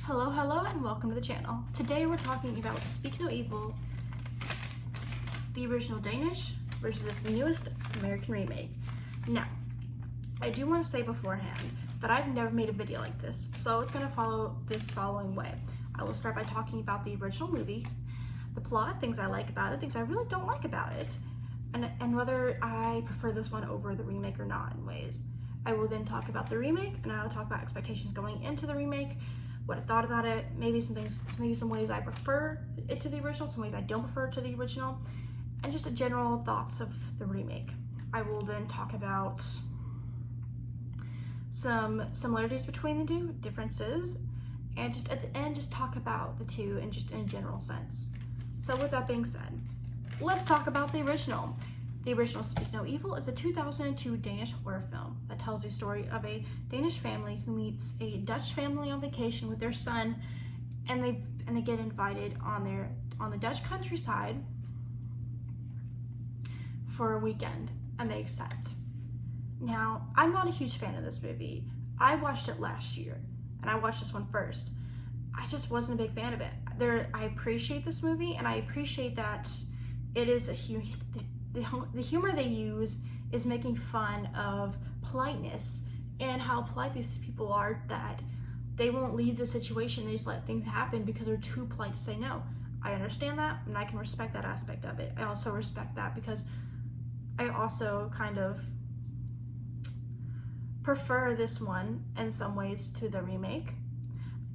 Hello, and welcome to the channel. Today we're talking about Speak No Evil, the original Danish versus its newest American remake. Now, I do want to say beforehand that I've never made a video like this, so it's going to follow this following way. I will start by talking about the original movie, the plot, things I like about it, things I really don't like about it, and whether I prefer this one over the remake or not in ways. I will then talk about the remake, and I will talk about expectations going into the remake, what I thought about it, maybe some ways I prefer it to the original, some ways I don't prefer it to the original, and just a general thoughts of the remake. I will then talk about some similarities between the two, differences, and just at the end, just talk about the two in just in a general sense. So with that being said, let's talk about the original. The original Speak No Evil is a 2002 Danish horror film that tells the story of a Danish family who meets a Dutch family on vacation with their son, and they get invited on the Dutch countryside for a weekend, and they accept. Now, I'm not a huge fan of this movie. I watched it last year, and I watched this one first. I just wasn't a big fan of it. I appreciate this movie, and I appreciate that it is the humor they use is making fun of politeness and how polite these people are, that they won't leave the situation, they just let things happen because they're too polite to say no. I understand that, and I can respect that aspect of it. I also respect that because I also kind of prefer this one in some ways to the remake.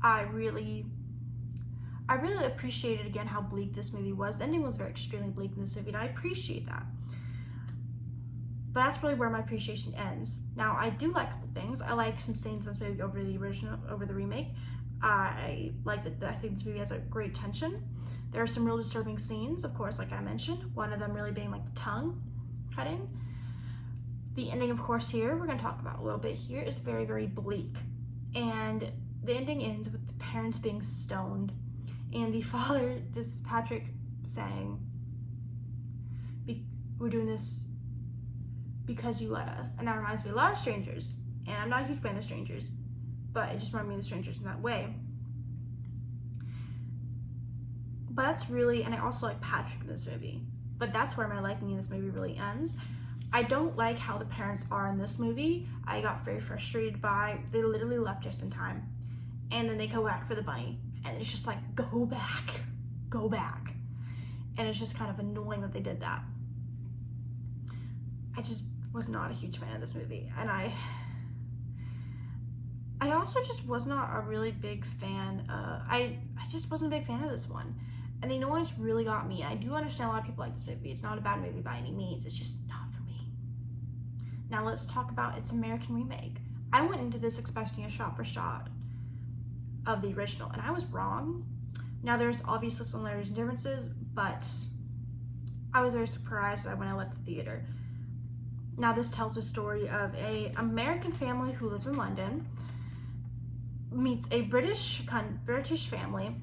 I really appreciated again how bleak this movie was. The ending was very extremely bleak in this movie, and I appreciate that. But that's really where my appreciation ends. Now, I do like a couple things. I like some scenes in this movie over the remake. I like that. I think this movie has a great tension. There are some real disturbing scenes, of course, like I mentioned. One of them really being like the tongue cutting. The ending, of course, here we're going to talk about a little bit here is very, very bleak, and the ending ends with the parents being stoned, and the father, just Patrick, saying, "We're doing this because you let us." And that reminds me a lot of Strangers, and I'm not a huge fan of Strangers, but it just reminded me of the Strangers in that way. But that's really, and I also like Patrick in this movie, but that's where my liking in this movie really ends. I don't like how the parents are in this movie. I got very frustrated by, they literally left just in time, and then they go back for the bunny, and it's just like, go back, and it's just kind of annoying that they did that. I just was not a huge fan of this movie, and I also just was not a really big fan. I just wasn't a big fan of this one, and the annoyance really got me. I do understand a lot of people like this movie. It's not a bad movie by any means. It's just not for me. Now let's talk about its American remake. I went into this expecting a shot for shot of the original, and I was wrong. Now there's obviously similarities and differences, but I was very surprised when I left the theater. Now this tells a story of an American family who lives in London, meets a British family,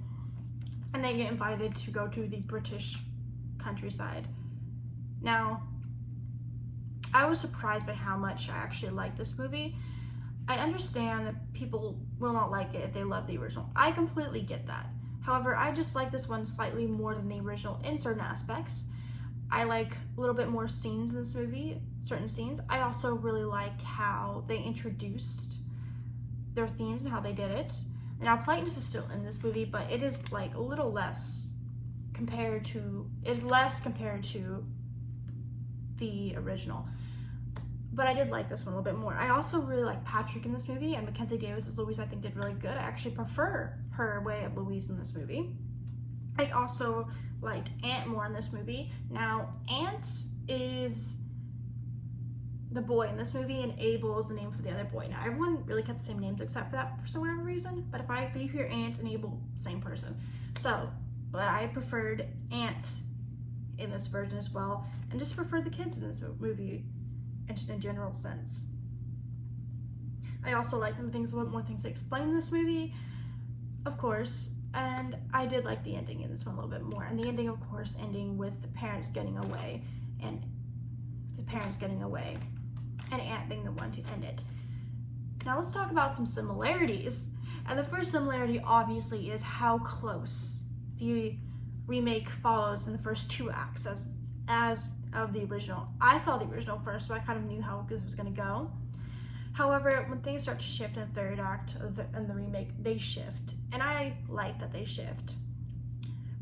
and they get invited to go to the British countryside. Now, I was surprised by how much I actually liked this movie. I understand that people will not like it if they love the original. I completely get that. However, I just like this one slightly more than the original in certain aspects. I like a little bit more scenes in this movie, certain scenes. I also really like how they introduced their themes and how they did it. Now, politeness is still in this movie, but it is like a little less compared to the original. But I did like this one a little bit more. I also really like Patrick in this movie, and Mackenzie Davis as Louise I think did really good. I actually prefer her way of Louise in this movie. I also liked Ant more in this movie. Now, Ant is the boy in this movie, and Abel is the name for the other boy. Now, everyone really kept the same names except for that for some whatever reason, but if you hear Ant and Abel, same person. So, but I preferred Ant in this version as well, and just prefer the kids in this movie in a general sense. I also like them things a little more things to explain in this movie, of course, and I did like the ending in this one a little bit more. And the ending, of course, ending with the parents getting away, and Ant being the one to end it. Now let's talk about some similarities. And the first similarity obviously is how close the remake follows in the first 2 acts as of the original. I saw the original first, so I kind of knew how this was going to go. However, when things start to shift in the 3rd act in the remake, they shift. And I like that they shift.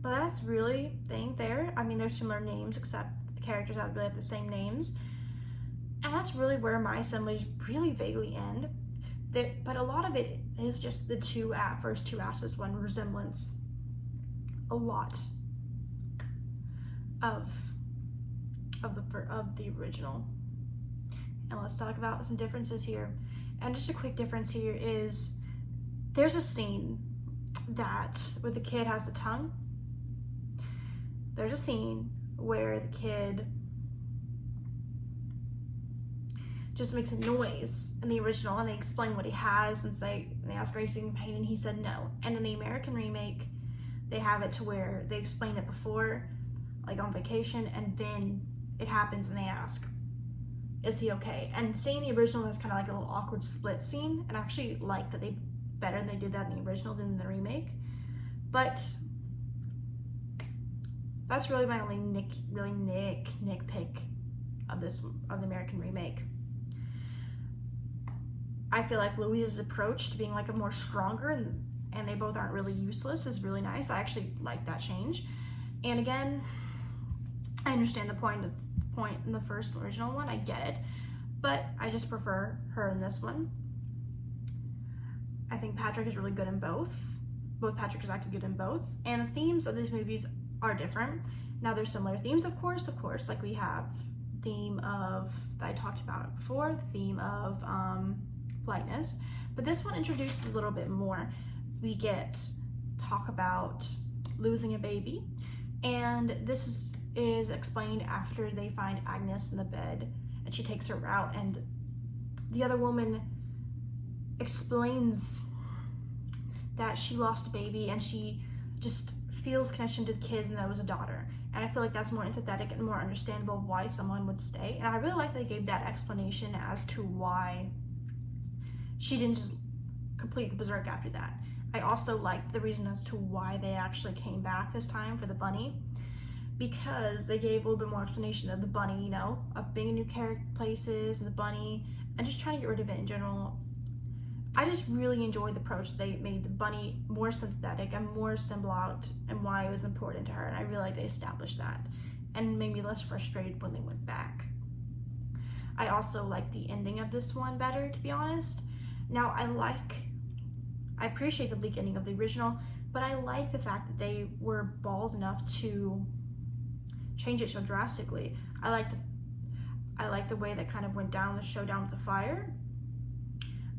But that's really the thing there. I mean, there's similar names, except the characters have really have the same names. And that's really where my assemblies really vaguely end. But a lot of it is just the first two acts, this one resemblance a lot of the original. And let's talk about some differences here. And just a quick difference here is there's a scene where the kid has the tongue. There's a scene where the kid just makes a noise in the original, and they explain what he has and they ask, are you in pain? And he said no. And in the American remake, they have it to where they explain it before, like on vacation, and then it happens and they ask, is he okay? And seeing the original is kind of like a little awkward split scene, and I actually like that they did that in the original than in the remake. But that's really my only nitpick of the American remake. I feel like Louise's approach to being like a more stronger and they both aren't really useless is really nice. I actually like that change. And again, I understand the point in the first original one, I get it, but I just prefer her in this one. I think Patrick is really good in both. Both Patrick is actually good in both. And the themes of these movies are different. Now there's similar themes, of course, like we have theme of, that I talked about before, the theme of politeness, but this one introduces a little bit more. We get talk about losing a baby, and this is explained after they find Agnes in the bed and she takes her out, and the other woman explains that she lost a baby and she just feels connection to the kids and that it was a daughter. And I feel like that's more empathetic and more understandable why someone would stay. And I really like they gave that explanation as to why she didn't just complete berserk after that. I also liked the reason as to why they actually came back this time for the bunny, because they gave a little bit more explanation of the bunny, of being in new places and the bunny and just trying to get rid of it in general. I just really enjoyed the approach they made the bunny more sympathetic and more symbolic and why it was important to her, and I really like they established that and made me less frustrated when they went back. I also like the ending of this one better, to be honest. Now I appreciate the bleak ending of the original, but I like the fact that they were balls enough to change it so drastically. I like the way that kind of went down the showdown with the fire.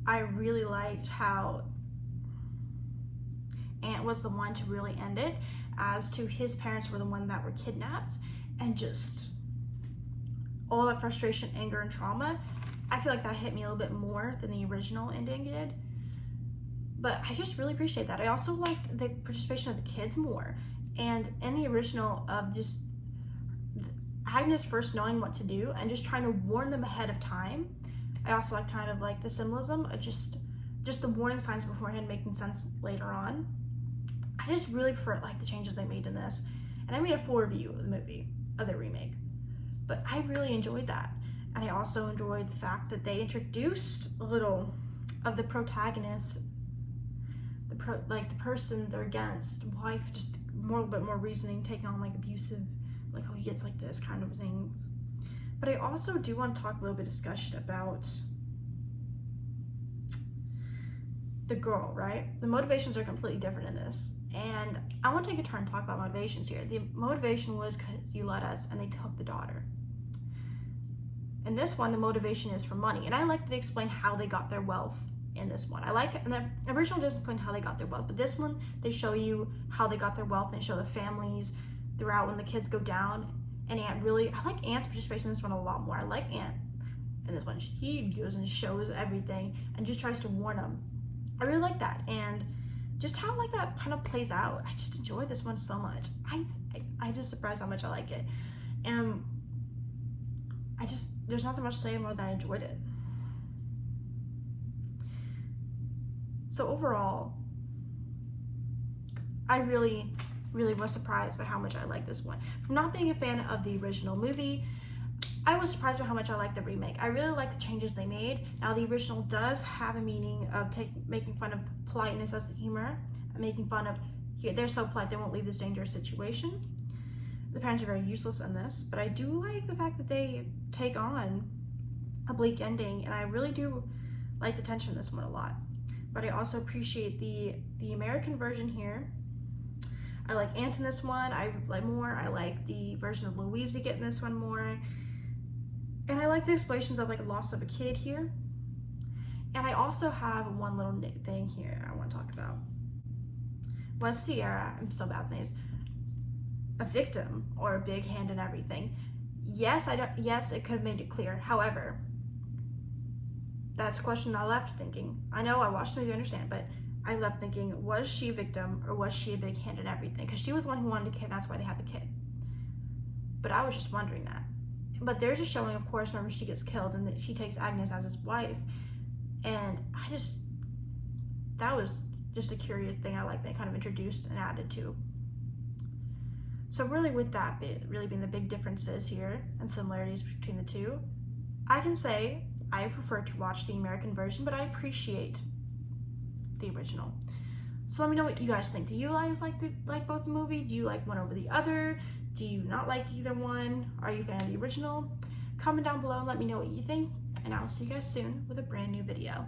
I really liked how Ant was the one to really end it, as to his parents were the one that were kidnapped, and just all that frustration, anger, and trauma. I feel like that hit me a little bit more than the original ending did. But I just really appreciate that. I also liked the participation of the kids more. And in the original of just Agnes first knowing what to do and just trying to warn them ahead of time. I also like kind of like the symbolism of just the warning signs beforehand making sense later on. I just really prefer like the changes they made in this. And I made a full review of the movie, of the remake. But I really enjoyed that. And I also enjoyed the fact that they introduced a little of the protagonist, the person they're against, wife, just a little bit more reasoning, taking on like abusive, like oh he gets like this kind of things. But I also do want to talk a little bit discussion about the girl, right? The motivations are completely different in this. And I want to take a turn and talk about motivations here. The motivation was because you let us and they took the daughter. In this one, the motivation is for money. And I like to explain how they got their wealth in this one. I like it, and the original doesn't explain how they got their wealth, but this one, they show you how they got their wealth and show the families throughout when the kids go down. And I like Ant's participation in this one a lot more. I like Ant in this one. He goes and shows everything and just tries to warn them. I really like that. And just how like that kind of plays out. I just enjoy this one so much. I just surprised how much I like it. And there's nothing much to say more than I enjoyed it. So overall, I really was surprised by how much I like this one. From not being a fan of the original movie, I was surprised by how much I like the remake. I really like the changes they made. Now, the original does have a meaning of making fun of politeness as the humor, and making fun of, they're so polite they won't leave this dangerous situation. The parents are very useless in this, but I do like the fact that they take on a bleak ending, and I really do like the tension in this one a lot. But I also appreciate the American version here. I like Ant in this one, I like more. I like the version of Louise we get in this one more. And I like the explorations of like a loss of a kid here. And I also have one little thing here I want to talk about. Was Sierra, I'm so bad with names, a victim or a big hand in everything? Yes, it could have made it clear. However, that's a question I left thinking. I know I watched the movie, I understand, but I left thinking, was she a victim or was she a big hand in everything? Because she was the one who wanted a kid, that's why they had the kid. But I was just wondering that. But there's a showing, of course, remember she gets killed and that she takes Agnes as his wife. And that was just a curious thing I like they kind of introduced and added to. So really with that really being the big differences here and similarities between the two, I can say I prefer to watch the American version, but I appreciate the original. So let me know what you guys think. Do you guys like both the movie? Do you like one over the other? Do you not like either one? Are you a fan of the original? Comment down below and let me know what you think, and I will see you guys soon with a brand new video.